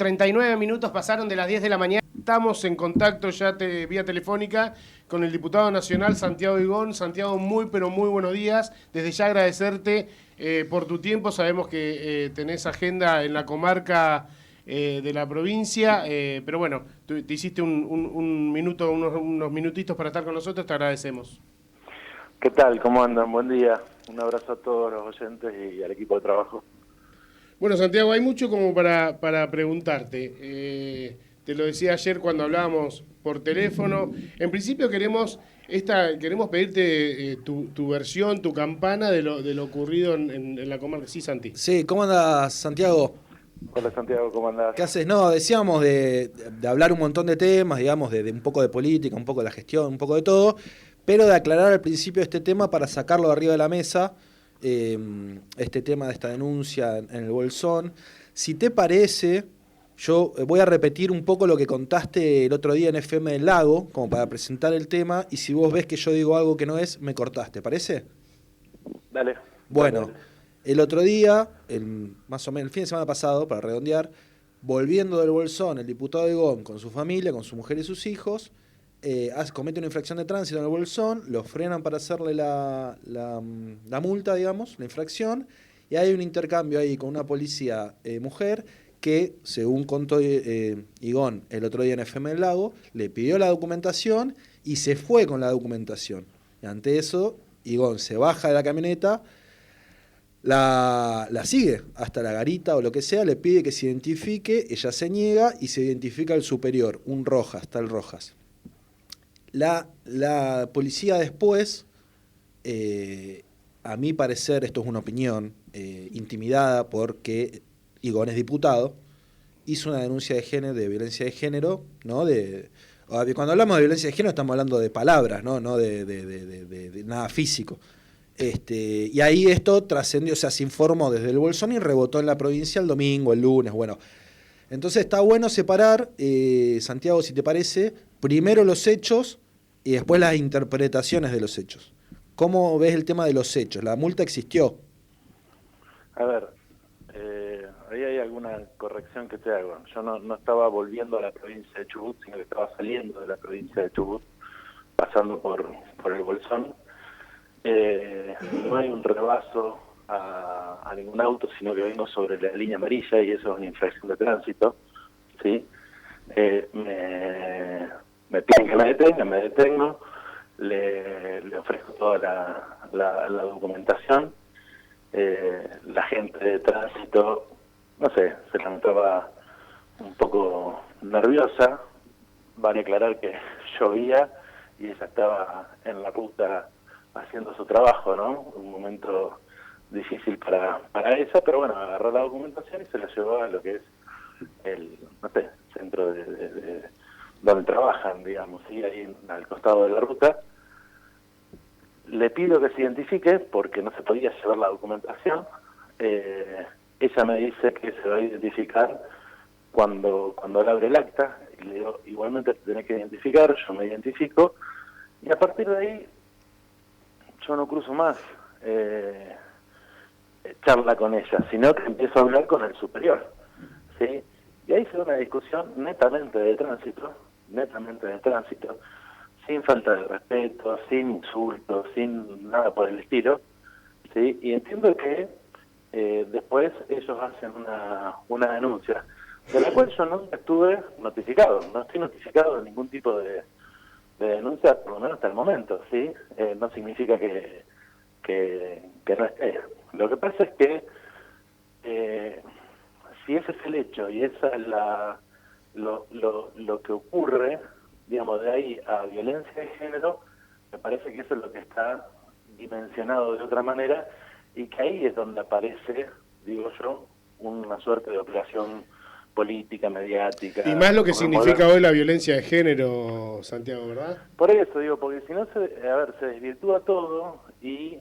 39 minutos pasaron de las 10 de la mañana. Estamos en contacto ya vía telefónica con el diputado nacional Santiago Higón. Santiago, muy pero muy buenos días. Desde ya agradecerte por tu tiempo. Sabemos que tenés agenda en la comarca de la provincia, pero bueno, te hiciste un minuto, unos minutitos para estar con nosotros, te agradecemos. ¿Qué tal? ¿Cómo andan? Buen día. Un abrazo a todos los oyentes y al equipo de trabajo. Bueno, Santiago, hay mucho como para preguntarte. Te lo decía ayer cuando hablábamos por teléfono. En principio queremos pedirte tu versión, tu campana de lo ocurrido en la comarca. Sí, Santi. Sí, ¿cómo andas, Santiago? Hola Santiago, ¿cómo andás? ¿Qué haces? No, decíamos de hablar un montón de temas, digamos, de un poco de política, un poco de la gestión, un poco de todo, pero de aclarar al principio este tema para sacarlo de arriba de la mesa, este tema de esta denuncia en el Bolsón. Si te parece, yo voy a repetir un poco lo que contaste el otro día en FM del Lago, como para presentar el tema, y si vos ves que yo digo algo que no es, me cortás, ¿te parece? Dale. Bueno, dale. El otro día, más o menos el fin de semana pasado, para redondear, volviendo del Bolsón, el diputado Higón con su familia, con su mujer y sus hijos, comete una infracción de tránsito en el Bolsón, lo frenan para hacerle la multa, digamos, la infracción, y hay un intercambio ahí con una policía mujer que, según contó Higón el otro día en FM del Lago, le pidió la documentación y se fue con la documentación. Y ante eso, Higón se baja de la camioneta, la sigue hasta la garita o lo que sea, le pide que se identifique, ella se niega y se identifica el superior, un Rojas, tal Rojas. La policía después, a mi parecer, esto es una opinión, intimidada porque Higón es diputado, hizo una denuncia de género, de violencia de género, ¿no? Cuando hablamos de violencia de género estamos hablando de palabras, no de nada físico. Y ahí esto trascendió, o sea, se informó desde el Bolsón y rebotó en la provincia el domingo, el lunes, bueno. Entonces está bueno separar, Santiago, si te parece, primero los hechos y después las interpretaciones de los hechos. ¿Cómo ves el tema de los hechos? La multa existió. A ver, ahí hay alguna corrección que te hago. Yo no estaba volviendo a la provincia de Chubut, sino que estaba saliendo de la provincia de Chubut, pasando por el Bolsón. No hay un rebaso a ningún auto, sino que vengo sobre la línea amarilla y eso es una infracción de tránsito, ¿sí? Me piden que me detengo, le ofrezco toda la documentación. La gente de tránsito, no sé, se la notaba un poco nerviosa. Vale aclarar que llovía y ella estaba en la ruta haciendo su trabajo, ¿no? Un momento difícil para ella, pero bueno, agarró la documentación y se la llevó a lo que es el, no sé, centro de donde trabajan, digamos, ¿sí? Ahí al costado de la ruta. Le pido que se identifique porque no se podía llevar la documentación. Ella me dice que se va a identificar cuando le abre el acta, y le digo, igualmente te tenés que identificar, yo me identifico, y a partir de ahí yo no cruzo más charla con ella, sino que empiezo a hablar con el superior, ¿sí? Y ahí se da una discusión netamente de tránsito, sin falta de respeto, sin insultos, sin nada por el estilo, ¿sí? Y entiendo que después ellos hacen una denuncia, de la cual yo nunca estuve notificado, no estoy notificado de ningún tipo de denuncia, por lo menos hasta el momento, ¿sí? No significa que no esté. Lo que pasa es que si ese es el hecho y esa es lo que ocurre, digamos, de ahí a violencia de género, me parece que eso es lo que está dimensionado de otra manera y que ahí es donde aparece, digo yo, una suerte de operación política, mediática. Y más lo que significa hoy la violencia de género, Santiago, ¿verdad? Por eso digo, porque si no, se desvirtúa todo y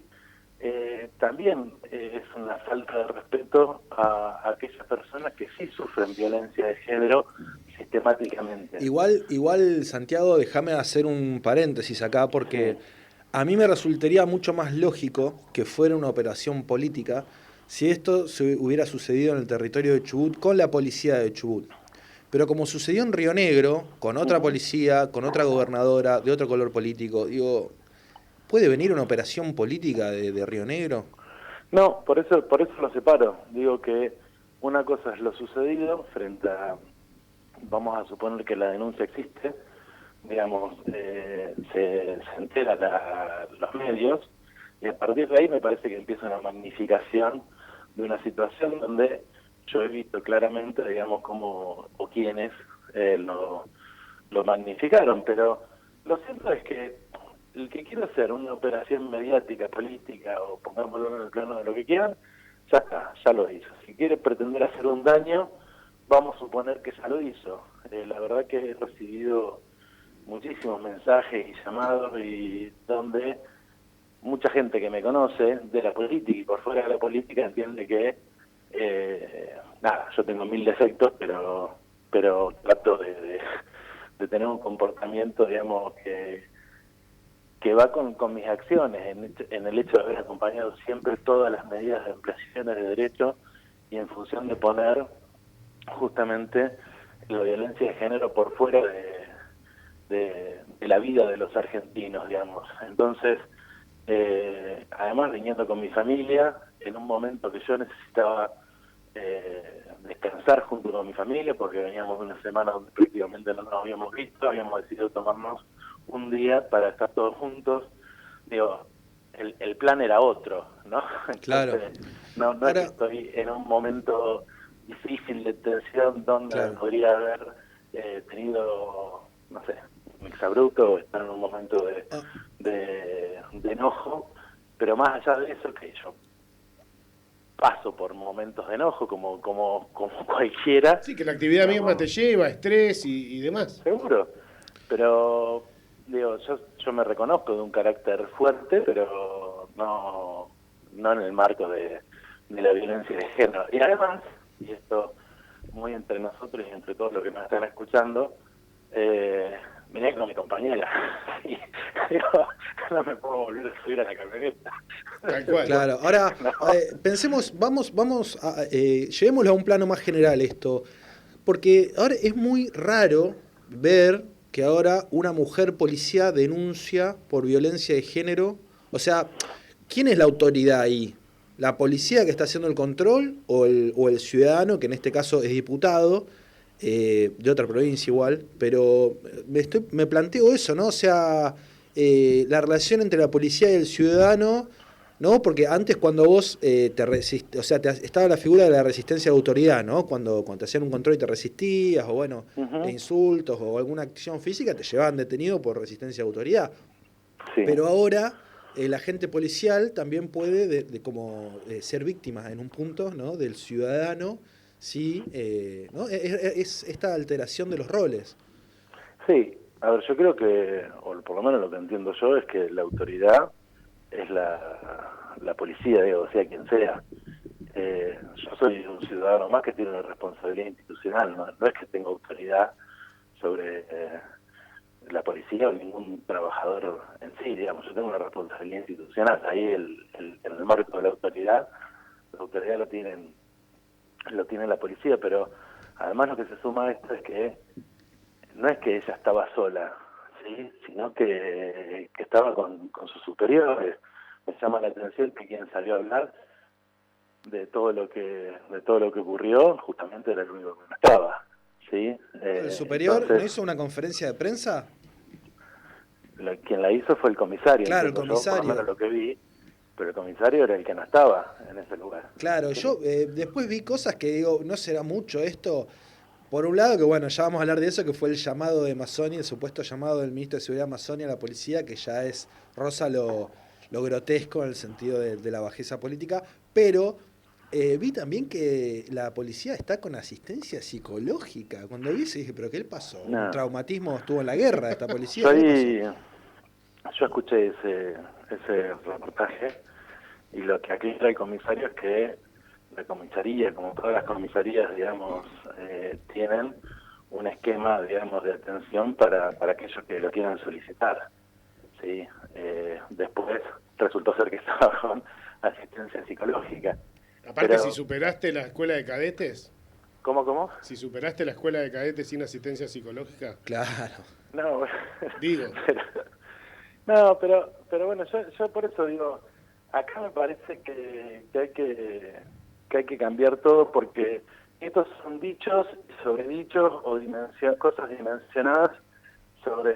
también es una falta de respeto a aquellas personas que sí sufren violencia de género sistemáticamente. Igual, Santiago, déjame hacer un paréntesis acá, porque a mí me resultaría mucho más lógico que fuera una operación política si esto se hubiera sucedido en el territorio de Chubut con la policía de Chubut. Pero como sucedió en Río Negro, con otra policía, con otra gobernadora, de otro color político, digo, ¿puede venir una operación política de Río Negro? No, por eso lo separo. Digo que una cosa es lo sucedido frente a, vamos a suponer que la denuncia existe, digamos, se entera los medios, y a partir de ahí me parece que empieza una magnificación de una situación donde yo he visto claramente, digamos, cómo o quiénes lo magnificaron, pero lo cierto es que el que quiera hacer una operación mediática, política, o pongámoslo en el plano de lo que quieran, ya está, ya lo hizo. Si quiere pretender hacer un daño, vamos a suponer que ya lo hizo. La verdad que he recibido muchísimos mensajes y llamados y donde mucha gente que me conoce de la política y por fuera de la política entiende que nada, yo tengo 1000 defectos, pero trato de tener un comportamiento, digamos, que va con mis acciones, en el hecho de haber acompañado siempre todas las medidas de ampliaciones de derechos y en función de poner justamente la violencia de género por fuera de la vida de los argentinos, digamos. Entonces, además viniendo con mi familia, en un momento que yo necesitaba descansar junto con mi familia, porque veníamos de una semana donde prácticamente no nos habíamos visto, habíamos decidido tomarnos un día para estar todos juntos. Digo, el plan era otro, ¿no? Entonces, Claro. no Ahora, es que estoy en un momento difícil de tensión donde claro. podría haber tenido, no sé, un exabrupto o estar en un momento Ah, de enojo, pero más allá de eso, que yo paso por momentos de enojo como cualquiera. Sí, que la actividad misma te lleva, estrés y demás. Seguro, pero digo, yo me reconozco de un carácter fuerte, pero no en el marco de la violencia de género. Y además, y esto muy entre nosotros y entre todos los que nos están escuchando, venía con mi compañera y digo, no me puedo volver a subir a la camioneta. Tal cual. claro. Ahora, No. pensemos, llevémoslo a un plano más general esto, porque ahora es muy raro ver que ahora una mujer policía denuncia por violencia de género. O sea, ¿quién es la autoridad ahí? ¿La policía que está haciendo el control o el ciudadano, que en este caso es diputado, de otra provincia igual? Pero me planteo eso, ¿no? O sea, la relación entre la policía y el ciudadano, ¿no? Porque antes cuando vos o sea, estaba la figura de la resistencia de autoridad, ¿no? Cuando te hacían un control y te resistías, o bueno, insultos o alguna acción física, te llevaban detenido por resistencia de autoridad. Sí. Pero ahora el agente policial también puede ser víctima en un punto, ¿no? Del ciudadano, sí, ¿no? Es esta alteración de los roles. Sí, a ver, yo creo que, o por lo menos lo que entiendo yo, es que la autoridad es la policía, digo, sea quien sea. Yo soy un ciudadano más que tiene una responsabilidad institucional, no es que tenga autoridad sobre la policía o ningún trabajador en sí, digamos, yo tengo una responsabilidad institucional. Ahí en el marco de la autoridad lo tiene la policía, pero además lo que se suma a esto es que no es que ella estaba sola, ¿sí? Sino que estaba con sus superiores. Me llama la atención que quien salió a hablar de todo lo que ocurrió justamente era el único que no estaba, ¿sí? ¿El superior Entonces, no hizo una conferencia de prensa? quien la hizo fue el comisario, Claro, el entiendo yo, por lo comisario. menos lo que vi, pero el comisario era el que no estaba en ese lugar. Claro, ¿Sí? yo después vi cosas que digo, no será mucho esto. Por un lado, que bueno, ya vamos a hablar de eso, que fue el llamado de Mazzoni, el supuesto llamado del ministro de Seguridad Mazzoni a la policía, que ya roza lo grotesco en el sentido de la bajeza política, pero vi también que la policía está con asistencia psicológica. Cuando vi eso dije, ¿pero qué le pasó? ¿Un No. traumatismo? ¿Estuvo en la guerra esta policía? Yo ¿Qué le ahí, pasó? yo escuché ese reportaje y lo que aquí trae el comisario es que la comisaría, como todas las comisarías, digamos, tienen un esquema, digamos, de atención para aquellos que lo quieran solicitar, ¿sí? Después resultó ser que estaba con asistencia psicológica. Aparte, Pero, si superaste la escuela de cadetes, ¿Cómo? Si superaste la escuela de cadetes sin asistencia psicológica. Claro. No, Digo. pero, no, pero bueno, yo por eso digo, acá me parece que hay que cambiar todo, porque estos son dichos y sobredichos o cosas dimensionadas sobre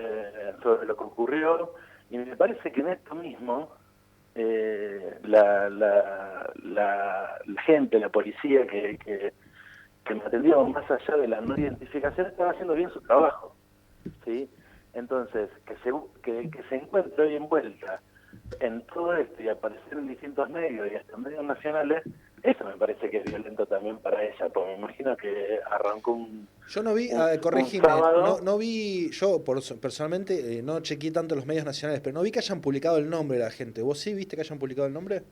lo que ocurrió, y me parece que en esto mismo la gente, la policía que me atendió más allá de la no identificación estaba haciendo bien su trabajo, ¿sí? Entonces, que se encuentre hoy envuelta en todo esto y aparecer en distintos medios y hasta en medios nacionales, eso me parece que es violento también para ella, porque me imagino que arrancó Yo no vi, un corregime, sábado. no vi, yo personalmente no chequeé tanto los medios nacionales, pero no vi que hayan publicado el nombre de la gente. ¿Vos sí viste que hayan publicado el nombre?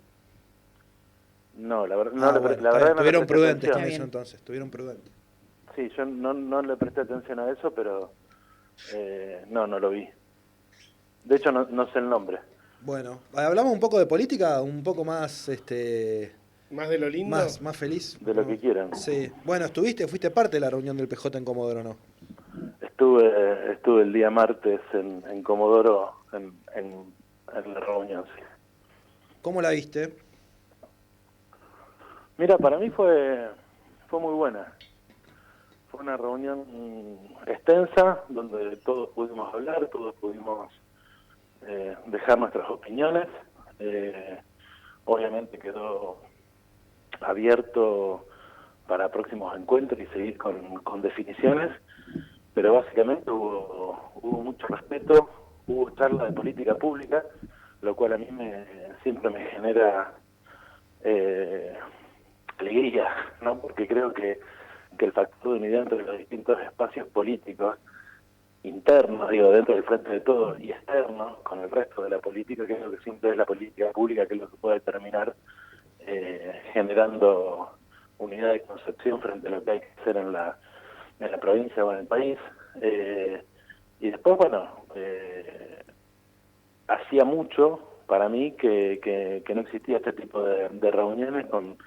No, la verdad, Bueno, la está bien, verdad no le tuvieron presté prudentes atención. con Está eso bien. entonces, tuvieron prudentes. Sí, yo no le presté atención a eso, pero no lo vi. De hecho, no sé el nombre. Bueno, hablamos un poco de política, un poco más, Más de lo lindo. más feliz. De lo que quieran. Sí. Bueno, fuiste parte de la reunión del PJ en Comodoro, ¿no? Estuve el día martes en Comodoro en la reunión, sí. ¿Cómo la viste? Mira, para mí fue muy buena. Fue una reunión extensa donde todos pudimos hablar, todos pudimos dejar nuestras opiniones. Obviamente quedó abierto para próximos encuentros y seguir con definiciones, pero básicamente hubo mucho respeto, hubo charla de política pública, lo cual a mí siempre me genera alegría, ¿no? Porque creo que el factor de unidad entre los distintos espacios políticos internos, dentro del frente de todos, y externos, con el resto de la política, que es lo que siempre es la política pública, que es lo que puede terminar generando unidad de concepción frente a lo que hay que hacer en la provincia o en el país. Y después, bueno, hacía mucho para mí que no existía este tipo de reuniones con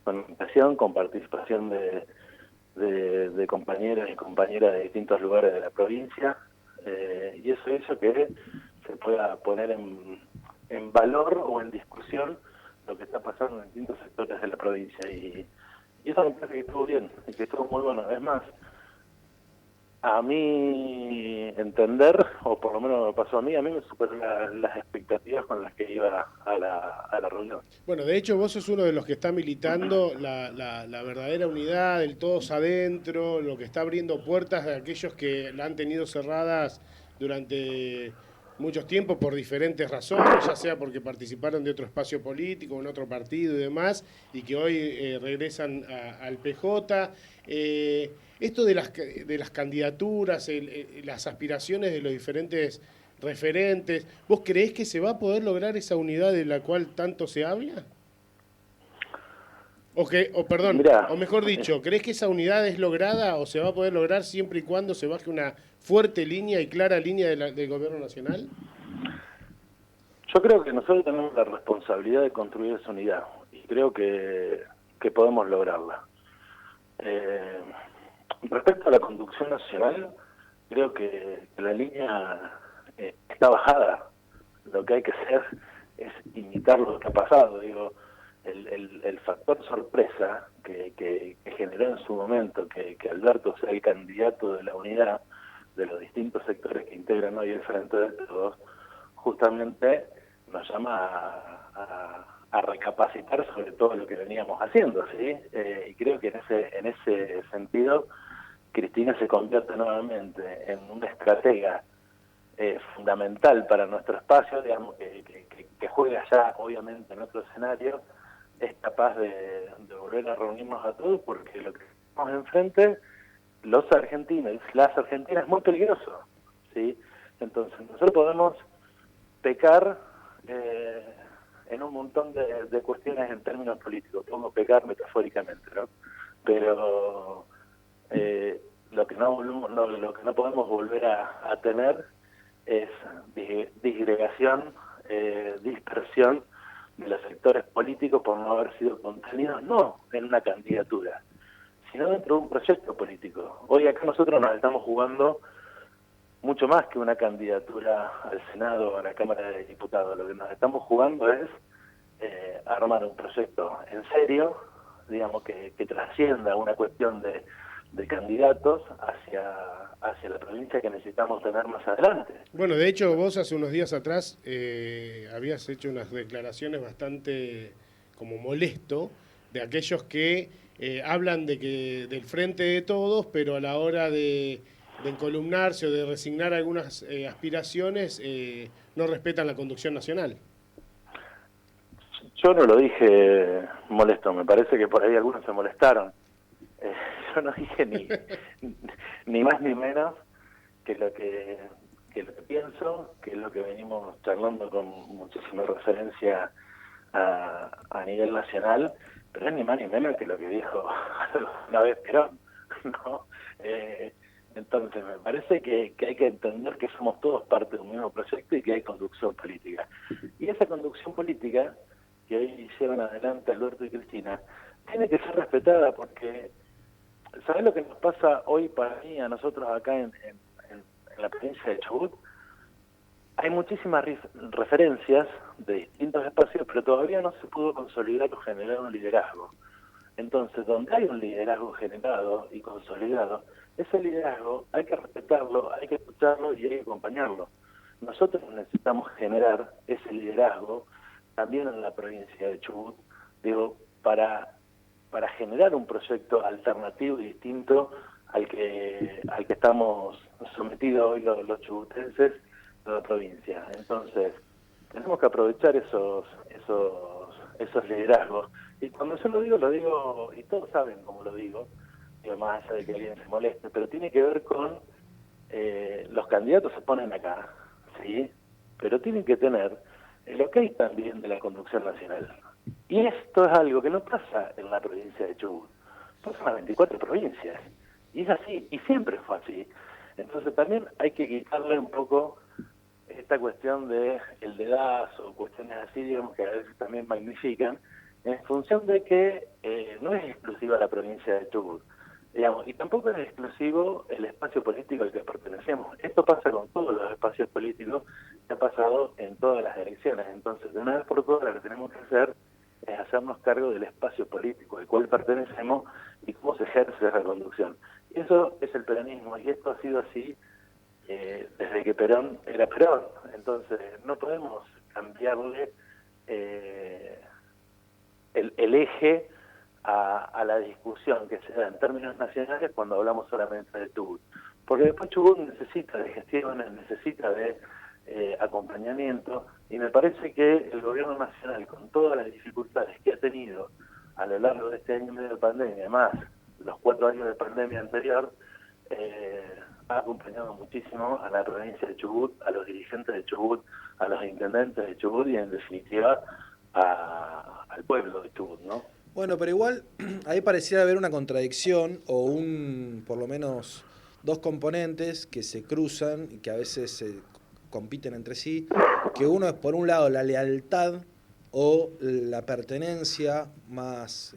invitación, con participación de compañeros y compañeras de distintos lugares de la provincia, y eso hizo que se pueda poner en valor o en discusión lo que está pasando en distintos sectores de la provincia, y eso me parece que estuvo bien y que estuvo muy bueno. Es más, a mí entender, o por lo menos me pasó a mí me superó las expectativas con las que iba a la reunión. Bueno, de hecho vos sos uno de los que está militando la verdadera unidad, el todos adentro, lo que está abriendo puertas de aquellos que la han tenido cerradas durante muchos tiempos por diferentes razones, ya sea porque participaron de otro espacio político, en otro partido y demás, y que hoy regresan al PJ. Esto de las candidaturas, las aspiraciones de los diferentes referentes, ¿vos creés que se va a poder lograr esa unidad de la cual tanto se habla? Mirá, O mejor dicho, ¿creés que esa unidad es lograda o se va a poder lograr siempre y cuando se baje una fuerte línea y clara línea del gobierno nacional? Yo creo que nosotros tenemos la responsabilidad de construir esa unidad y creo que podemos lograrla. Respecto a la conducción nacional, creo que la línea está bajada. Lo que hay que hacer es imitar lo que ha pasado. El factor sorpresa que generó en su momento que Alberto sea el candidato de la unidad de los distintos sectores que integran hoy el Frente de Todos, justamente nos llama a recapacitar sobre todo lo que veníamos haciendo, ¿sí? Y creo que en ese sentido Cristina se convierte nuevamente en una estratega fundamental para nuestro espacio, digamos, que juega ya obviamente en otro escenario, es capaz de volver a reunirnos a todos, porque lo que tenemos enfrente, los argentinos, las argentinas, es muy peligroso, ¿sí? Entonces nosotros podemos pecar en un montón de cuestiones en términos políticos, podemos pecar metafóricamente, ¿no? Pero lo que no podemos volver a tener es disgregación, dispersión de los sectores políticos por no haber sido contenidos, no en una candidatura, sino dentro de un proyecto político. Hoy acá nosotros nos estamos jugando mucho más que una candidatura al Senado o a la Cámara de Diputados. Lo que nos estamos jugando es armar un proyecto en serio, digamos, que trascienda una cuestión de candidatos hacia la provincia que necesitamos tener más adelante. Bueno, de hecho, vos hace unos días atrás habías hecho unas declaraciones bastante como molesto de aquellos que hablan de que del frente de todos, pero a la hora de encolumnarse o de resignar algunas aspiraciones no respetan la conducción nacional. Yo no lo dije molesto, me parece que por ahí algunos se molestaron. Yo no dije ni más ni menos que lo que pienso, que es lo que venimos charlando con muchísima referencia a nivel nacional, pero es ni más ni menos que lo que dijo una vez Perón, ¿no? Entonces me parece que hay que entender que somos todos parte de un mismo proyecto y que hay conducción política. Y esa conducción política que hoy llevan adelante Alberto y Cristina tiene que ser respetada, porque ¿sabés lo que nos pasa hoy para mí, a nosotros acá en la provincia de Chubut? Hay muchísimas referencias de distintos espacios, pero todavía no se pudo consolidar o generar un liderazgo. Entonces, donde hay un liderazgo generado y consolidado, ese liderazgo hay que respetarlo, hay que escucharlo y hay que acompañarlo. Nosotros necesitamos generar ese liderazgo también en la provincia de Chubut, digo, para generar un proyecto alternativo y distinto al que estamos sometidos hoy los chubutenses de la provincia. Entonces, tenemos que aprovechar esos liderazgos. Y cuando yo lo digo, y todos saben cómo lo digo más allá de que alguien se moleste, pero tiene que ver con los candidatos se ponen acá, ¿sí? Pero tienen que tener el ok también de la conducción nacional. Y esto es algo que no pasa en la provincia de Chubut, pasa en las 24 provincias. Y es así, y siempre fue así. Entonces también hay que quitarle un poco esta cuestión de el dedazo, cuestiones así, digamos, que a veces también magnifican, en función de que no es exclusiva la provincia de Chubut, digamos, y tampoco es exclusivo el espacio político al que pertenecemos. Esto pasa con todos los espacios políticos, que ha pasado en todas las elecciones. Entonces, de una vez por todas, lo que tenemos que hacer es hacernos cargo del espacio político al cual pertenecemos y cómo se ejerce esa conducción. Y eso es el peronismo, y esto ha sido así desde que Perón era Perón. Entonces, no podemos cambiarle el eje a la discusión que se da en términos nacionales cuando hablamos solamente de Chubut. Porque después Chubut necesita de gestiones, necesita de acompañamiento, y me parece que el gobierno nacional, con todas las dificultades que ha tenido a lo largo de este año y medio de pandemia, más los 4 años de pandemia anterior, ha acompañado muchísimo a la provincia de Chubut, a los dirigentes de Chubut, a los intendentes de Chubut y en definitiva al pueblo de Chubut, ¿no? Bueno, pero igual ahí pareciera haber una contradicción o por lo menos dos componentes que se cruzan y que a veces se compiten entre sí, que uno es por un lado la lealtad o la pertenencia más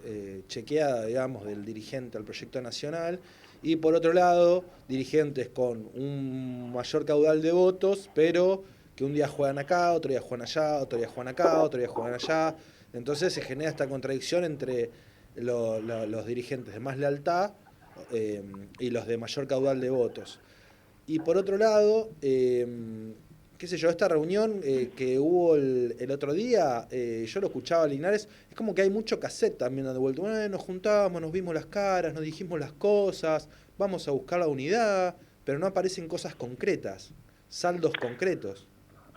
chequeada, digamos, del dirigente al proyecto nacional, y por otro lado, dirigentes con un mayor caudal de votos, pero que un día juegan acá, otro día juegan allá, otro día juegan acá, otro día juegan allá. Entonces se genera esta contradicción entre los dirigentes de más lealtad y los de mayor caudal de votos. Y por otro lado, qué sé yo, esta reunión que hubo el otro día, yo lo escuchaba a Linares, es como que hay mucho cassette también dando vuelta. Bueno, nos juntamos, nos vimos las caras, nos dijimos las cosas, vamos a buscar la unidad, pero no aparecen cosas concretas, saldos concretos.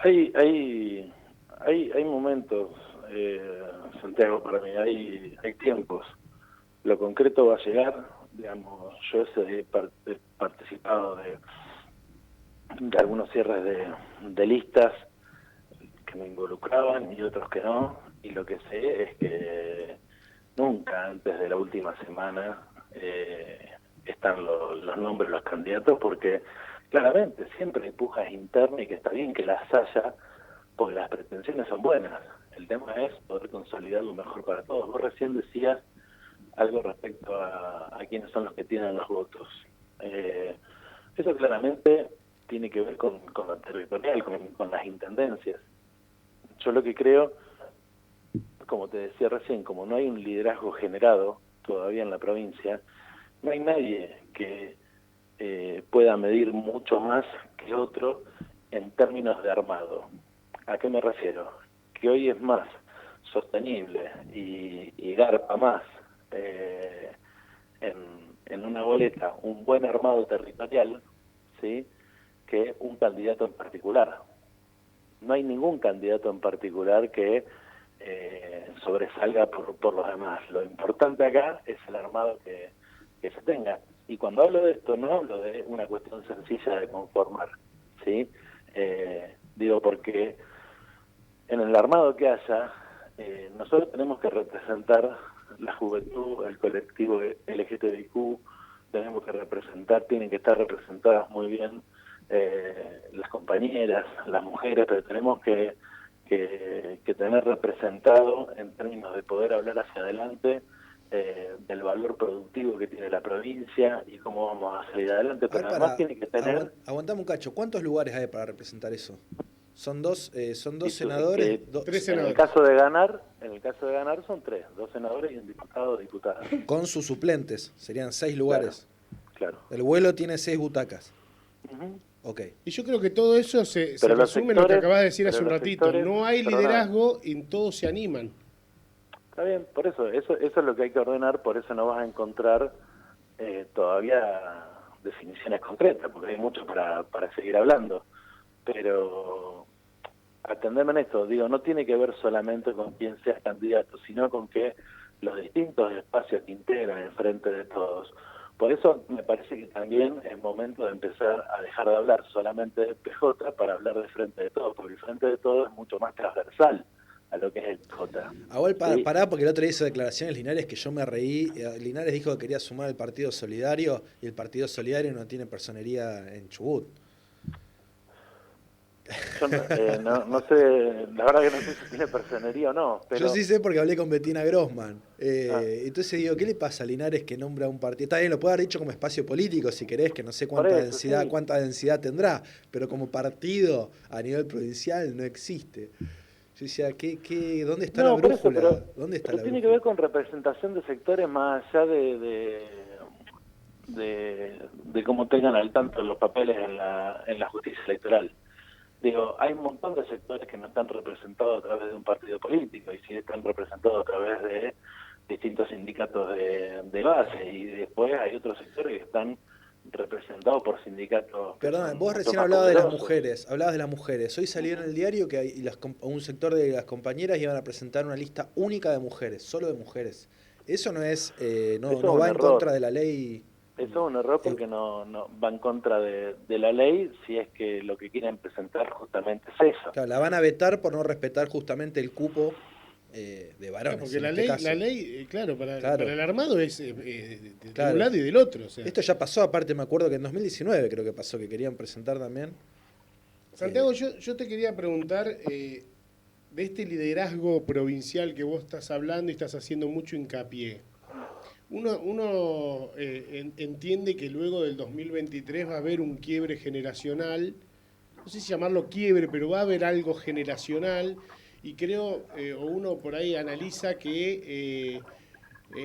Hay momentos, Santiago, para mí, hay tiempos. Lo concreto va a llegar, digamos, yo he participado de algunos cierres de listas que me involucraban y otros que no, y lo que sé es que nunca antes de la última semana están los nombres de los candidatos, porque claramente siempre hay pujas internas y que está bien que las haya, porque las pretensiones son buenas. El tema es poder consolidar lo mejor para todos. Vos recién decías algo respecto a quiénes son los que tienen los votos. Eso claramente tiene que ver con lo territorial, con las intendencias. Yo lo que creo, como te decía recién, como no hay un liderazgo generado todavía en la provincia, no hay nadie que pueda medir mucho más que otro en términos de armado. ¿A qué me refiero? Que hoy es más sostenible y garpa más en una boleta un buen armado territorial, ¿sí?, que un candidato en particular. No hay ningún candidato en particular que sobresalga por los demás. Lo importante acá es el armado que se tenga. Y cuando hablo de esto, no hablo de una cuestión sencilla de conformar, ¿sí? Digo, porque en el armado que haya, nosotros tenemos que representar la juventud, el colectivo LGTBIQ, tenemos que representar, tienen que estar representadas muy bien las compañeras, las mujeres, pero tenemos que tener representado en términos de poder hablar hacia adelante del valor productivo que tiene la provincia y cómo vamos a salir adelante, pero además tiene que tener... Aguantame un cacho, ¿cuántos lugares hay para representar eso? Son dos senadores. Tres senadores. En el caso de ganar son 3, 2 senadores y un diputado o diputada. Con sus suplentes, serían 6 lugares. Claro. El vuelo tiene 6 butacas. Okay. Y yo creo que todo eso se Pero resume en lo que acabas de decir hace un ratito. No hay liderazgo y todos se animan. Está bien, por eso es lo que hay que ordenar, por eso no vas a encontrar todavía definiciones concretas, porque hay mucho para seguir hablando. Pero atendeme en esto, digo, no tiene que ver solamente con quién seas candidato, sino con que los distintos espacios que integran el Frente de Todos. Por eso me parece que también es momento de empezar a dejar de hablar solamente de PJ para hablar de Frente de Todos, porque el Frente de Todos es mucho más transversal a lo que es el PJ. Igual pará, porque el otro día hizo declaraciones Linares que yo me reí. Linares dijo que quería sumar al Partido Solidario y el Partido Solidario no tiene personería en Chubut. Yo no sé, la verdad que no sé si tiene personería o no. Pero... Yo sí sé porque hablé con Bettina Grossman. Entonces digo, ¿qué le pasa a Linares que nombra un partido? Está bien, lo puede haber dicho como espacio político si querés, que no sé cuánta densidad tendrá, pero como partido a nivel provincial no existe. Yo decía, ¿dónde está la brújula? ¿Dónde está la tiene brújula? que ver con representación de sectores más allá de cómo tengan al tanto los papeles en la justicia electoral. Digo, hay un montón de sectores que no están representados a través de un partido político y sí están representados a través de distintos sindicatos de base, y después hay otros sectores que están representados por sindicatos. Perdón, vos recién hablabas de las mujeres. Hoy salió en el diario que un sector de las compañeras iban a presentar una lista única de mujeres, solo de mujeres. Eso no es, no va en contra de la ley. Eso es un error porque no va en contra de la ley si es que lo que quieren presentar justamente es eso. Claro, la van a vetar por no respetar justamente el cupo de varones. Porque la ley, claro, para el armado es de un lado y del otro. O sea. Esto ya pasó, aparte me acuerdo que en 2019 creo que pasó, que querían presentar también. Santiago, yo te quería preguntar de este liderazgo provincial que vos estás hablando y estás haciendo mucho hincapié. Uno entiende que luego del 2023 va a haber un quiebre generacional, no sé si llamarlo quiebre, pero va a haber algo generacional, y creo, o uno por ahí analiza que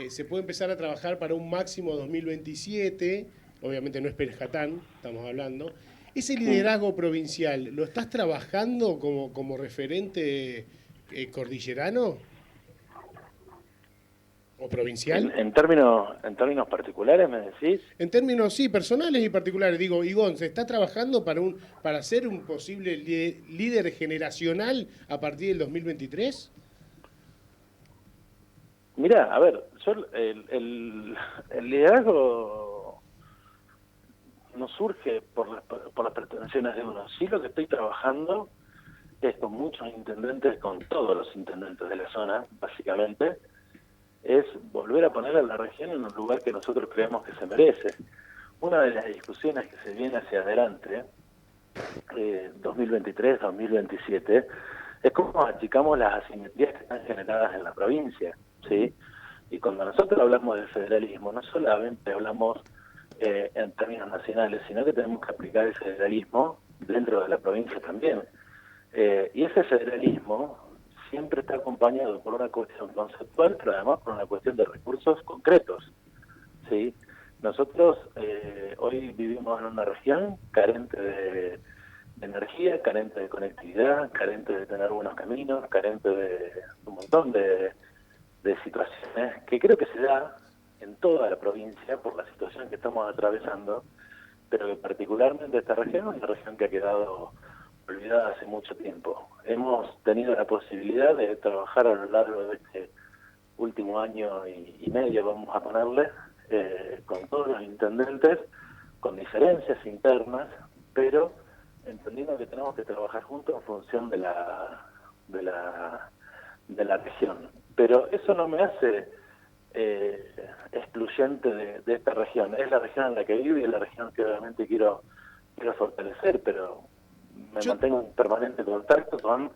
se puede empezar a trabajar para un máximo 2027, obviamente no es Perjatán, estamos hablando. ¿Ese liderazgo provincial lo estás trabajando como referente cordillerano? ¿O provincial? ¿En términos particulares me decís? En términos, sí, personales y particulares. Digo, Igón, ¿se está trabajando para ser un posible líder generacional a partir del 2023? Mirá, a ver, el liderazgo no surge por las pretensiones de uno. Sí, lo que estoy trabajando es con muchos intendentes, con todos los intendentes de la zona, básicamente, es volver a poner a la región en un lugar que nosotros creemos que se merece. Una de las discusiones que se viene hacia adelante, 2023-2027, es cómo achicamos las asimetrías que están generadas en la provincia, ¿sí? Y cuando nosotros hablamos de federalismo, no solamente hablamos en términos nacionales, sino que tenemos que aplicar el federalismo dentro de la provincia también. Y ese federalismo siempre está acompañado por una cuestión conceptual, pero además por una cuestión de recursos concretos, ¿sí? Nosotros hoy vivimos en una región carente de energía, carente de conectividad, carente de tener buenos caminos, carente de un montón de situaciones que creo que se da en toda la provincia por la situación que estamos atravesando, pero que particularmente esta región es una región que ha quedado olvidada hace mucho tiempo. Hemos tenido la posibilidad de trabajar a lo largo de este último año y medio, vamos a ponerle, con todos los intendentes, con diferencias internas, pero entendiendo que tenemos que trabajar juntos en función de la región. Pero eso no me hace excluyente de esta región. Es la región en la que vivo y es la región que obviamente quiero fortalecer, pero me mantengo en permanente contacto con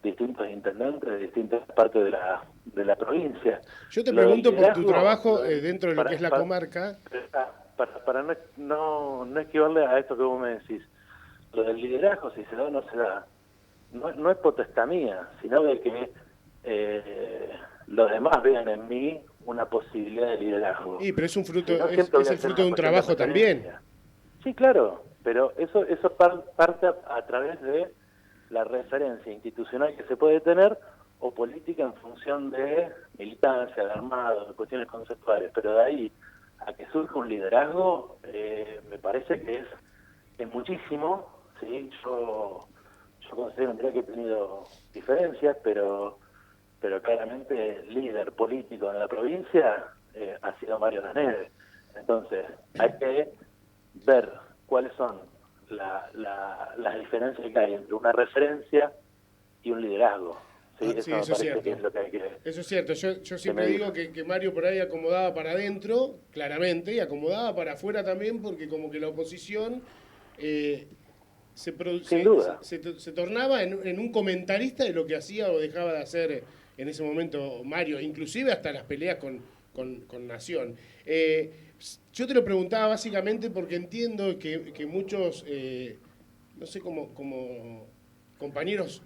distintos intendentes de distintas partes de la provincia. Yo te pregunto por tu trabajo dentro de lo que es la comarca. Para no esquivarle a esto que vos me decís, lo del liderazgo, si se da o no se da, no es potestad mía, sino de que los demás vean en mí una posibilidad de liderazgo. Sí, pero es un fruto, es el fruto de un trabajo también. Sí, claro, pero eso parte a través de la referencia institucional que se puede tener o política en función de militancia, de armado, de cuestiones conceptuales, pero de ahí a que surja un liderazgo, me parece que es muchísimo, ¿sí? Yo considero que he tenido diferencias, pero claramente el líder político en la provincia ha sido Mario Danese. Entonces, hay que ver cuáles son las diferencias que hay entre una referencia y un liderazgo. ¿Sí? Sí, eso es cierto. Que es lo que hay que, eso es cierto. Yo siempre digo que Mario por ahí acomodaba para adentro, claramente, y acomodaba para afuera también, porque como que la oposición se tornaba en un comentarista de lo que hacía o dejaba de hacer en ese momento Mario, inclusive hasta las peleas con Nación. Yo te lo preguntaba básicamente porque entiendo que muchos, no sé, como compañeros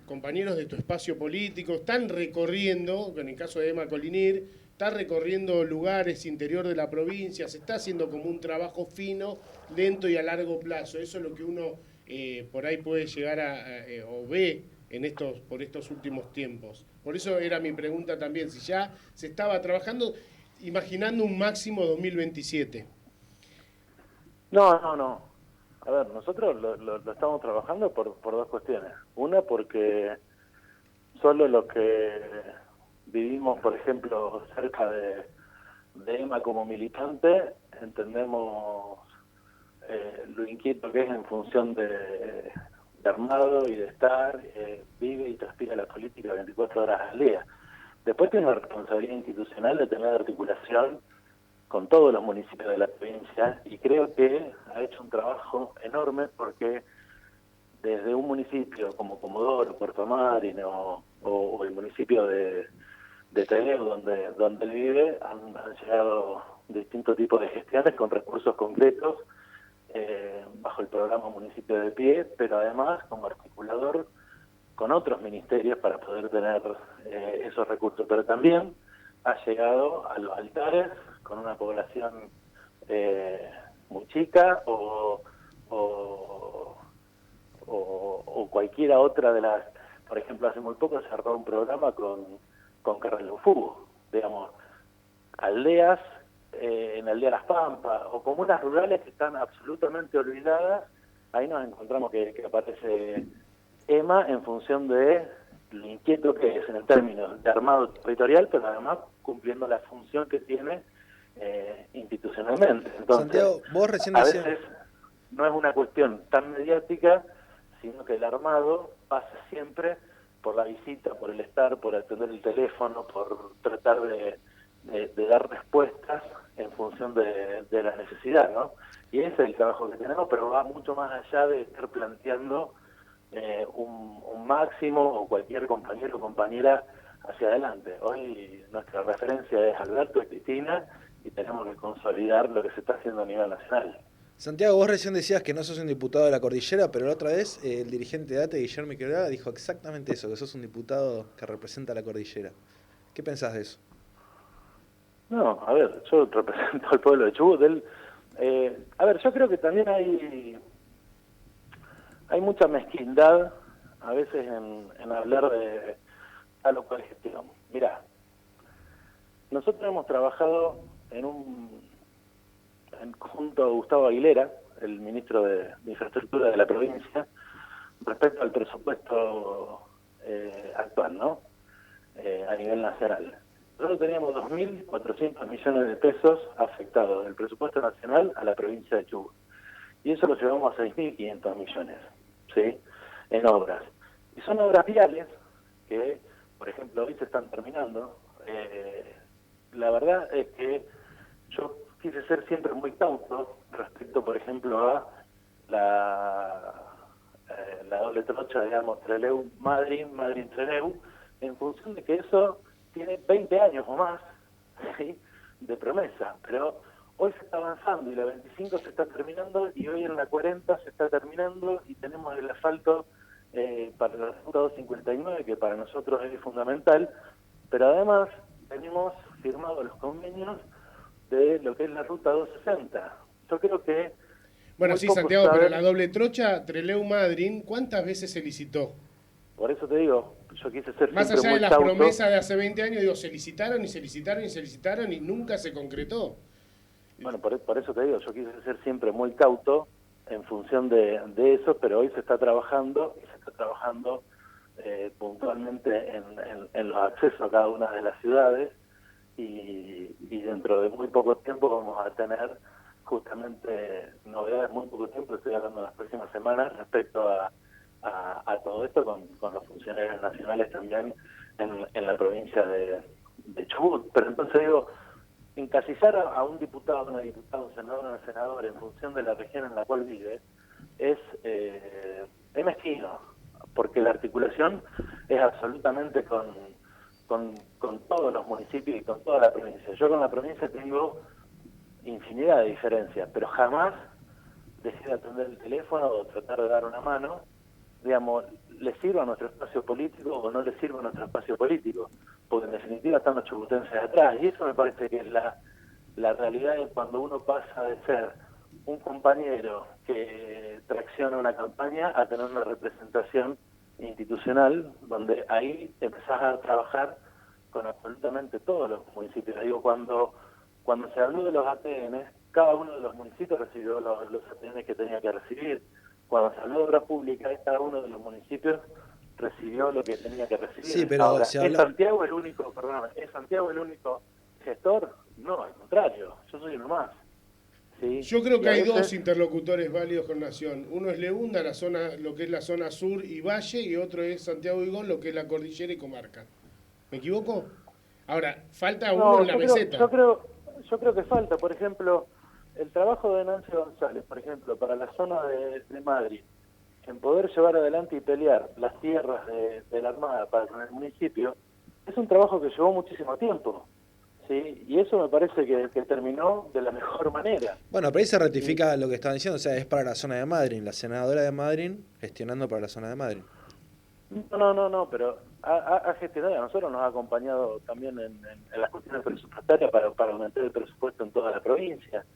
de tu espacio político, están recorriendo, en el caso de Emma Colinir, está recorriendo lugares interior de la provincia, se está haciendo como un trabajo fino, lento y a largo plazo. Eso es lo que uno por ahí puede llegar o ve por estos últimos tiempos. Por eso era mi pregunta también, si ya se estaba trabajando, imaginando un máximo 2027. No. A ver, nosotros lo estamos trabajando por dos cuestiones. Una, porque solo los que vivimos, por ejemplo, cerca de EMA como militante, entendemos lo inquieto que es en función de armado y de estar, vive y transpira la política 24 horas al día. Después tiene una responsabilidad institucional de tener articulación con todos los municipios de la provincia, y creo que ha hecho un trabajo enorme, porque desde un municipio como Comodoro, Puerto Madryn o el municipio de Trelew, donde él vive, han llegado distintos tipos de gestiones con recursos concretos bajo el programa Municipio de Pie, pero además como articulador con otros ministerios para poder tener esos recursos. Pero también ha llegado a los altares con una población muy chica o cualquiera otra de las... Por ejemplo, hace muy poco se cerró un programa con Carrelufú, digamos, aldeas en Aldea Las Pampas o comunas rurales que están absolutamente olvidadas. Ahí nos encontramos que aparece EMA en función de lo inquieto que es en el término de armado territorial, pero además cumpliendo la función que tiene institucionalmente. Entonces, Santiago, vos recién a veces no es una cuestión tan mediática, sino que el armado pasa siempre por la visita, por el estar, por atender el teléfono, por tratar de dar respuestas en función de la necesidad, ¿no? Y ese es el trabajo que tenemos, pero va mucho más allá de estar planteando un máximo, o cualquier compañero o compañera hacia adelante. Hoy nuestra referencia es Alberto y Cristina y tenemos que consolidar lo que se está haciendo a nivel nacional. Santiago, vos recién decías que no sos un diputado de la cordillera, pero la otra vez el dirigente de ATE, Guillermo Quebrada, dijo exactamente eso, que sos un diputado que representa a la cordillera. ¿Qué pensás de eso? No, a ver, yo represento al pueblo de Chubut. A ver, yo creo que también hay mucha mezquindad a veces en hablar de tal o cual gestión. Mirá, nosotros hemos trabajado junto a Gustavo Aguilera, el ministro de Infraestructura de la provincia, respecto al presupuesto actual, ¿no? A nivel nacional. Nosotros teníamos 2.400 millones de pesos afectados del presupuesto nacional a la provincia de Chubut. Y eso lo llevamos a 6.500 millones, ¿sí? En obras. Y son obras viales que, por ejemplo, hoy se están terminando. La verdad es que yo quise ser siempre muy cauto respecto, por ejemplo, a la doble trocha, digamos, Trelew-Madryn, Madryn-Trelew, en función de que eso tiene 20 años o más, ¿sí?, de promesa, pero hoy se está avanzando y la 25 se está terminando y hoy en la 40 se está terminando y tenemos el asfalto para la ruta 259, que para nosotros es fundamental, pero además tenemos firmados los convenios de lo que es la ruta 260. Yo creo que... Bueno, sí, Santiago, pero la doble trocha Trelew-Madryn, ¿cuántas veces se licitó? Por eso te digo, yo quise ser más siempre allá de muy las cauto. promesas de hace 20 años, digo, se licitaron y se licitaron y se licitaron y nunca se concretó. Bueno, por eso te digo, yo quise ser siempre muy cauto en función de eso, pero hoy se está trabajando y se está trabajando puntualmente en los accesos a cada una de las ciudades y dentro de muy poco tiempo vamos a tener justamente novedades, muy poco tiempo, estoy hablando de las próximas semanas respecto a todo esto con los funcionarios nacionales también en la provincia de Chubut. Pero entonces digo, encasillar a un diputado, una diputada, un senador, una senadora en función de la región en la cual vive es mezquino, porque la articulación es absolutamente con todos los municipios y con toda la provincia. Yo con la provincia tengo infinidad de diferencias, pero jamás dejé de atender el teléfono o tratar de dar una mano, digamos, le sirva a nuestro espacio político o no le sirva a nuestro espacio político, porque en definitiva están los chubutenses atrás, y eso me parece que es la realidad de cuando uno pasa de ser un compañero que tracciona una campaña a tener una representación institucional, donde ahí empezás a trabajar con absolutamente todos los municipios. Digo, cuando se habló de los ATN, cada uno de los municipios recibió los ATN que tenía que recibir. Cuando se habló de obra pública, cada uno de los municipios recibió lo que tenía que recibir. Sí, pero ahora, se habla... ¿es Santiago el único gestor? No, al contrario, yo soy uno más. ¿Sí? Yo creo que Y a hay veces... dos interlocutores válidos con Nación. Uno es Leunda, lo que es la zona sur y valle, y otro es Santiago Vigón, lo que es la cordillera y comarca. ¿Me equivoco? Ahora, falta uno en la meseta. Yo creo que falta, por ejemplo, el trabajo de Nancy González, por ejemplo, para la zona de Madrid, en poder llevar adelante y pelear las tierras de la Armada para con el municipio, es un trabajo que llevó muchísimo tiempo, ¿sí? Y eso me parece que terminó de la mejor manera. Bueno, pero ahí se ratifica lo que estaban diciendo, o sea, es para la zona de Madryn, la senadora de Madryn gestionando para la zona de Madryn. No, pero ha gestionado, a nosotros nos ha acompañado también en las cuestiones presupuestarias para aumentar el presupuesto en toda la provincia.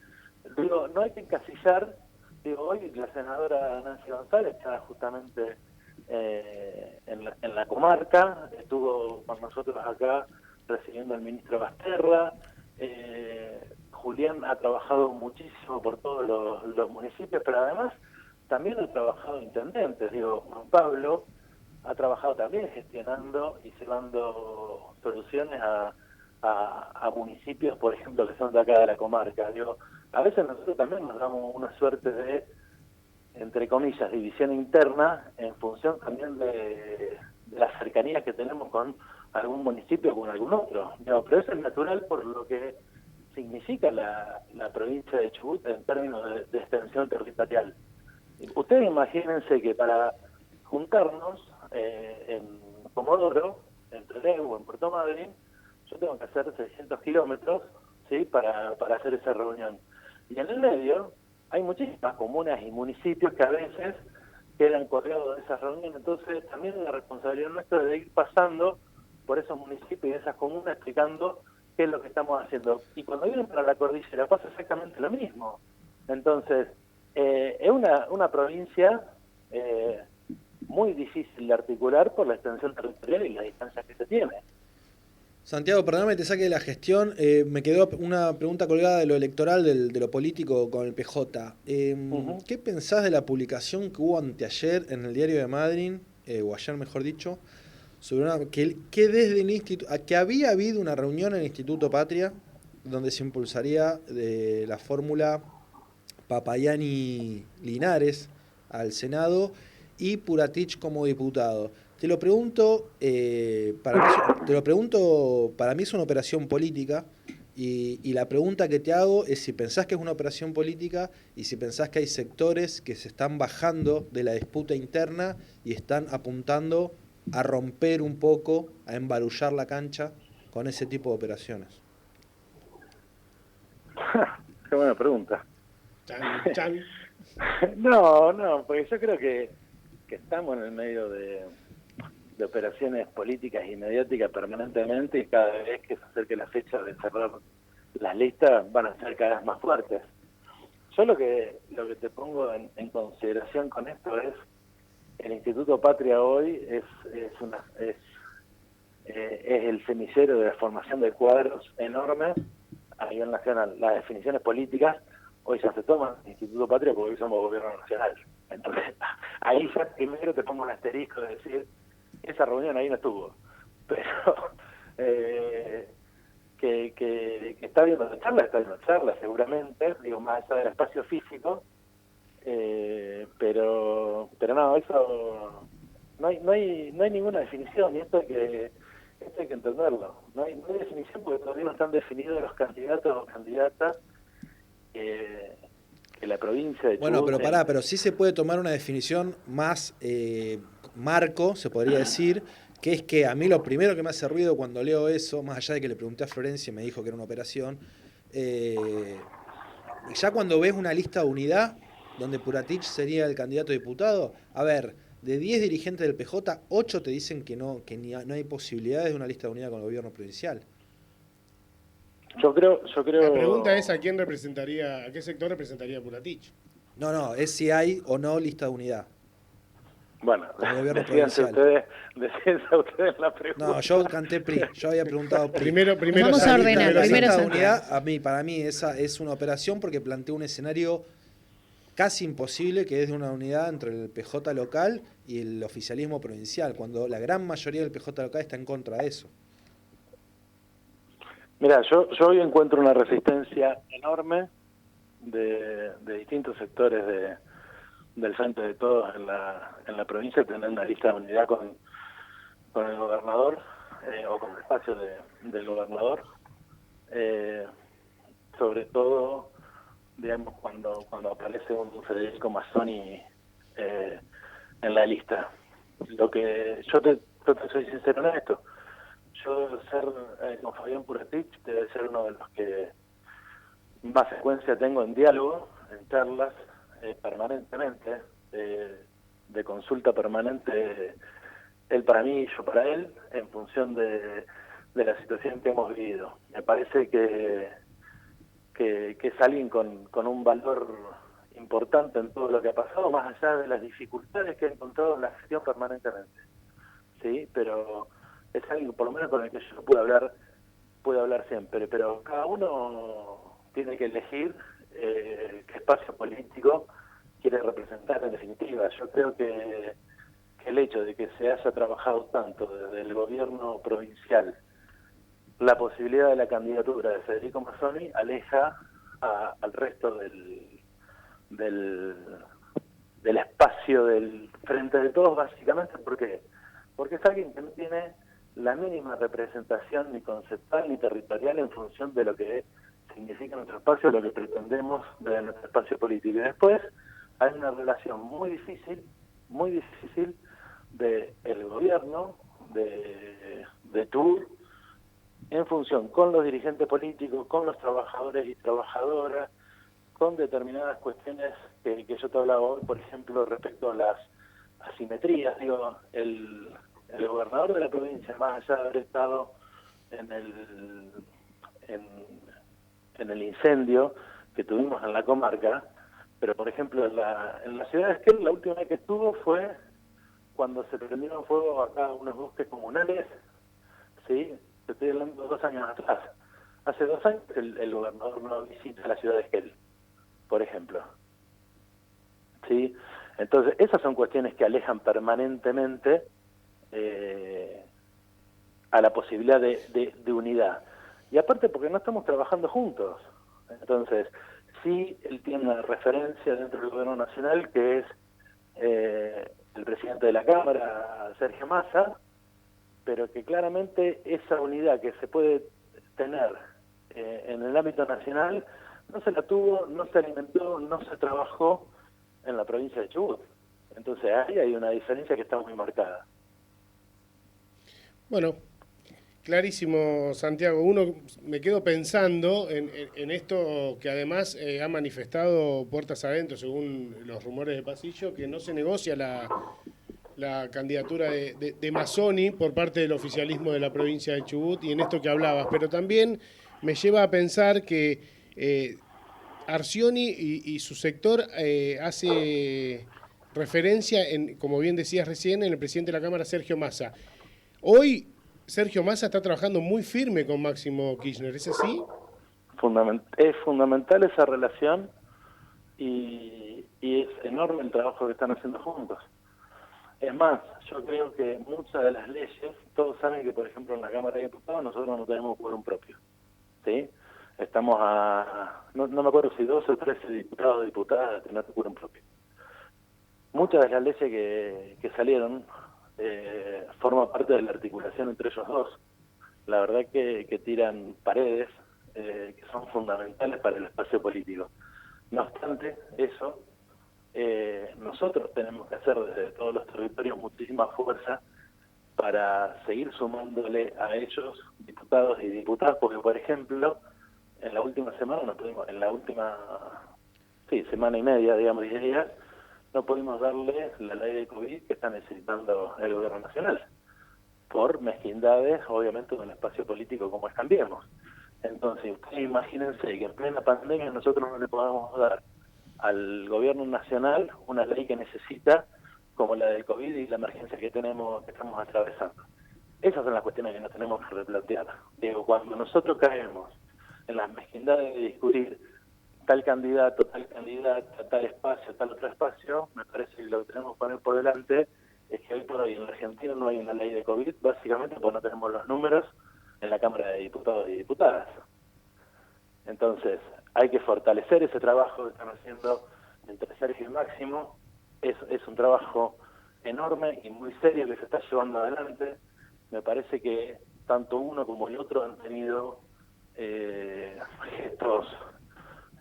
Digo, no hay que encasillar, digo, hoy la senadora Nancy González está justamente en la comarca, estuvo con nosotros acá recibiendo al ministro Basterra, Julián ha trabajado muchísimo por todos los municipios, pero además también ha trabajado intendentes, digo, Juan Pablo ha trabajado también gestionando y llevando soluciones a municipios, por ejemplo, que son de acá de la comarca. Digo, a veces nosotros también nos damos una suerte de, entre comillas, división interna en función también de las cercanías que tenemos con algún municipio o con algún otro. Digo, pero eso es natural por lo que significa la provincia de Chubut en términos de extensión territorial. Ustedes imagínense que para juntarnos en Comodoro entre Leu, en Puerto Madryn, yo tengo que hacer 600 kilómetros, ¿sí? para hacer esa reunión. Y en el medio hay muchísimas comunas y municipios que a veces quedan colgados de esas reuniones, entonces también es la responsabilidad nuestra de ir pasando por esos municipios y esas comunas explicando qué es lo que estamos haciendo. Y cuando vienen para la cordillera pasa exactamente lo mismo. Entonces, es una provincia muy difícil de articular por la extensión territorial y las distancias que se tiene. Santiago, perdóname, te saque de la gestión. Me quedó una pregunta colgada de lo electoral, de lo político con el PJ. ¿Qué pensás de la publicación que hubo anteayer en el Diario de Madryn, o ayer mejor dicho, sobre que desde el instituto, que había habido una reunión en el Instituto Patria donde se impulsaría la fórmula Papayani-Linares al Senado y Puratich como diputado? Te lo pregunto, para mí es una operación política y la pregunta que te hago es si pensás que es una operación política y si pensás que hay sectores que se están bajando de la disputa interna y están apuntando a romper un poco, a embarullar la cancha con ese tipo de operaciones. Qué buena pregunta. Chan, chan. No, porque yo creo que estamos en el medio de operaciones políticas y mediáticas permanentemente, y cada vez que se acerque la fecha de cerrar las listas van a ser cada vez más fuertes. Yo lo que te pongo en consideración con esto es el Instituto Patria hoy es el semillero de la formación de cuadros enormes a nivel nacional. Las definiciones políticas hoy ya se toman en el Instituto Patria porque hoy somos gobierno nacional. Entonces, ahí ya primero te pongo un asterisco de decir, esa reunión ahí no estuvo. Pero que está viendo la charla, seguramente, digo, más allá del espacio físico, pero no, eso no hay ninguna definición, y esto hay que entenderlo. No hay definición porque todavía no están definidos los candidatos o candidatas que la provincia de Chubut. Bueno, pero sí se puede tomar una definición más marco, se podría decir, que es que a mí lo primero que me hace ruido cuando leo eso, más allá de que le pregunté a Florencia y me dijo que era una operación, ya cuando ves una lista de unidad donde Puratich sería el candidato a diputado, a ver, de 10 dirigentes del PJ, 8 te dicen que no hay posibilidades de una lista de unidad con el gobierno provincial. Yo creo. La pregunta es a qué sector representaría Puratich. No, es si hay o no lista de unidad. Bueno, decídense ustedes la pregunta. No, yo canté PRI, yo había preguntado PRI. Primero vamos a ordenar, primero la unidad, para mí esa es una operación porque plantea un escenario casi imposible, que es de una unidad entre el PJ local y el oficialismo provincial, cuando la gran mayoría del PJ local está en contra de eso. Mira, yo hoy encuentro una resistencia enorme de distintos sectores del Frente de Todos en la provincia, tener una lista de unidad con el gobernador o con el espacio del gobernador, sobre todo, digamos, cuando aparece un Federico Mazzoni en la lista. Lo que yo te soy sincero en esto. Yo ser con Fabián Puratich debe ser uno de los que más frecuencia tengo en diálogo, en charlas permanentemente, de consulta permanente, él para mí y yo para él, en función de la situación que hemos vivido. Me parece que es alguien con un valor importante en todo lo que ha pasado, más allá de las dificultades que ha encontrado en la gestión permanentemente. Sí, pero es alguien por lo menos con el que yo puedo hablar siempre, pero cada uno tiene que elegir qué espacio político quiere representar en definitiva. Yo creo que el hecho de que se haya trabajado tanto desde el gobierno provincial la posibilidad de la candidatura de Federico Mazzoni aleja al resto del espacio del Frente de Todos, básicamente. ¿Por qué? Porque es alguien que no tiene la mínima representación ni conceptual ni territorial en función de lo que significa nuestro espacio, lo que pretendemos de nuestro espacio político. Y después hay una relación muy difícil del gobierno, de de Chubut en función con los dirigentes políticos, con los trabajadores y trabajadoras, con determinadas cuestiones que yo te hablaba hoy, por ejemplo, respecto a las asimetrías. Digo, el gobernador de la provincia, más allá de haber estado en el incendio que tuvimos en la comarca, pero por ejemplo en la ciudad de Esquel, la última vez que estuvo fue cuando se prendieron fuego acá unos bosques comunales, ¿sí? Te estoy hablando de 2 años atrás. Hace 2 años el gobernador no visita la ciudad de Esquel, por ejemplo. ¿Sí? Entonces, esas son cuestiones que alejan permanentemente a la posibilidad de unidad. Y aparte porque no estamos trabajando juntos. Entonces, sí, él tiene una referencia dentro del gobierno nacional que es el presidente de la Cámara, Sergio Massa, pero que claramente esa unidad que se puede tener en el ámbito nacional no se la tuvo, no se alimentó, no se trabajó en la provincia de Chubut. Entonces ahí hay una diferencia que está muy marcada. Bueno, clarísimo, Santiago. Uno me quedo pensando en esto que además ha manifestado puertas adentro, según los rumores de pasillo, que no se negocia la candidatura de Mazzoni por parte del oficialismo de la provincia de Chubut, y en esto que hablabas, pero también me lleva a pensar que Arcioni y su sector hace referencia, como bien decías recién, en el presidente de la Cámara, Sergio Massa. Hoy Sergio Massa está trabajando muy firme con Máximo Kirchner, ¿es así? Es fundamental esa relación y es enorme el trabajo que están haciendo juntos. Es más, yo creo que muchas de las leyes, todos saben que, por ejemplo, en la Cámara de Diputados nosotros no tenemos quórum propio, ¿sí? Estamos no me acuerdo si 12 o 13 diputados o diputadas de tener quórum propio. Muchas de las leyes que salieron forman parte de la articulación entre ellos dos. La verdad que tiran paredes que son fundamentales para el espacio político. No obstante eso, nosotros tenemos que hacer desde todos los territorios muchísima fuerza para seguir sumándole a ellos diputados y diputadas, porque por ejemplo, en la última semana semana y media, digamos, 10 días, no pudimos darle la ley de COVID que está necesitando el gobierno nacional, por mezquindades, obviamente, de un espacio político como es Cambiemos. Entonces, ustedes imagínense que en plena pandemia nosotros no le podamos dar al gobierno nacional una ley que necesita, como la del COVID y la emergencia que estamos atravesando. Esas son las cuestiones que nos tenemos que replantear. Digo, cuando nosotros caemos en las mezquindades de discutir tal candidato, tal espacio, tal otro espacio, me parece que lo que tenemos que poner por delante es que hoy por hoy en la Argentina no hay una ley de COVID, básicamente porque no tenemos los números en la Cámara de Diputados y Diputadas. Entonces, hay que fortalecer ese trabajo que están haciendo entre Sergio y Máximo. Es un trabajo enorme y muy serio que se está llevando adelante. Me parece que tanto uno como el otro han tenido gestos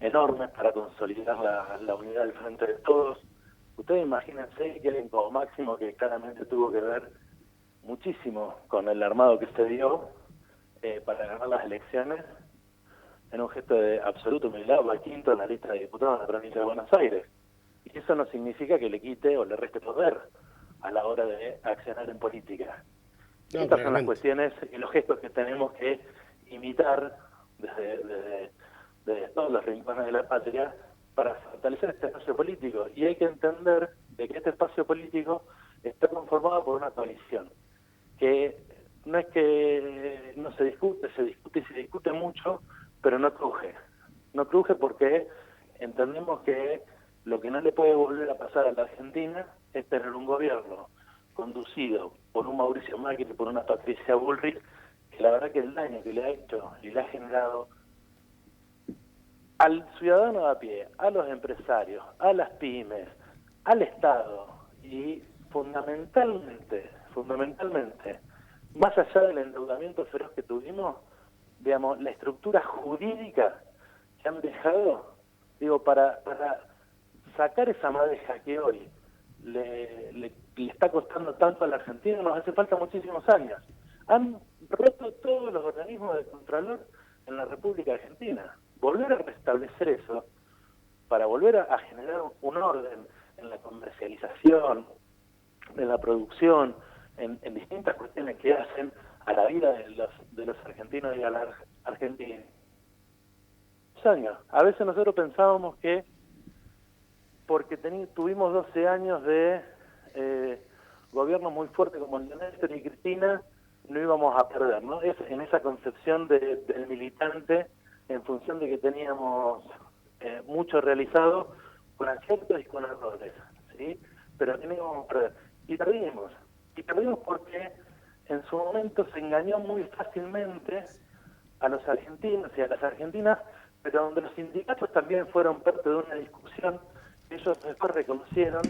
enormes para consolidar la unidad del frente de todos. Ustedes imagínense que alguien como Máximo, que claramente tuvo que ver muchísimo con el armado que se dio para ganar las elecciones, en un gesto de absoluta humildad, va quinto en la lista de diputados de la provincia de Buenos Aires. Y eso no significa que le quite o le reste poder a la hora de accionar en política. No, Estas son las cuestiones y los gestos que tenemos que imitar desde todos los rincones de la patria para fortalecer este espacio político. Y hay que entender de que este espacio político está conformado por una coalición, que no es que no se discute, se discute y se discute mucho, pero no cruje. No cruje porque entendemos que lo que no le puede volver a pasar a la Argentina es tener un gobierno conducido por un Mauricio Macri y por una Patricia Bullrich, que la verdad que el daño que le ha hecho y le ha generado al ciudadano de a pie, a los empresarios, a las pymes, al Estado y fundamentalmente, más allá del endeudamiento feroz que tuvimos, digamos, la estructura jurídica que han dejado, digo, para sacar esa madeja que hoy le está costando tanto a la Argentina, nos hace falta muchísimos años. Han roto todos los organismos de Contralor en la República Argentina. Volver a restablecer eso, para volver a generar un orden en la comercialización, en la producción, en distintas cuestiones que hacen a la vida de los argentinos y a la Argentina. Años. A veces nosotros pensábamos que porque tuvimos 12 años de gobierno muy fuerte como el de Néstor y Cristina, no íbamos a perder, ¿no? Es en esa concepción del militante, en función de que teníamos mucho realizado, con aciertos y con errores, ¿sí? Pero que no íbamos a perder. Y perdimos porque en su momento se engañó muy fácilmente a los argentinos y a las argentinas, pero donde los sindicatos también fueron parte de una discusión que ellos después reconocieron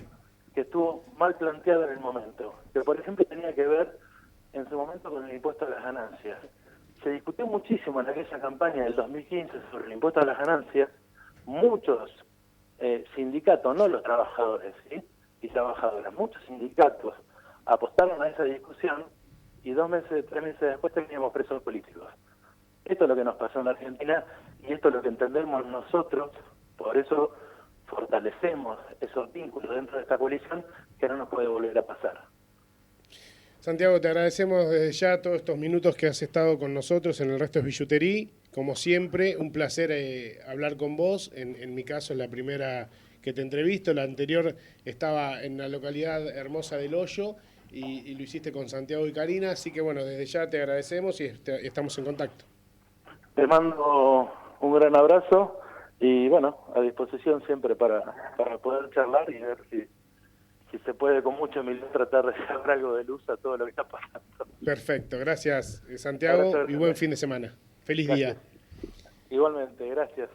que estuvo mal planteada en el momento, que por ejemplo tenía que ver en su momento con el impuesto a las ganancias. Se discutió muchísimo en aquella campaña del 2015 sobre el impuesto a las ganancias. Muchos sindicatos, no los trabajadores, ¿sí? Y trabajadoras, muchos sindicatos apostaron a esa discusión y 2 meses, 3 meses después teníamos presos políticos. Esto es lo que nos pasó en la Argentina y esto es lo que entendemos nosotros, por eso fortalecemos esos vínculos dentro de esta coalición que no nos puede volver a pasar. Santiago, te agradecemos desde ya todos estos minutos que has estado con nosotros en El Resto es Billuterí. Como siempre, un placer hablar con vos. En mi caso es la primera que te entrevisto. La anterior estaba en la localidad hermosa del Hoyo y lo hiciste con Santiago y Karina. Así que bueno, desde ya te agradecemos y estamos en contacto. Te mando un gran abrazo y bueno, a disposición siempre para poder charlar y ver si se puede con mucha humildad tratar de sacar algo de luz a todo lo que está pasando. Perfecto, gracias Santiago y buen fin de semana. Feliz día. Igualmente, gracias.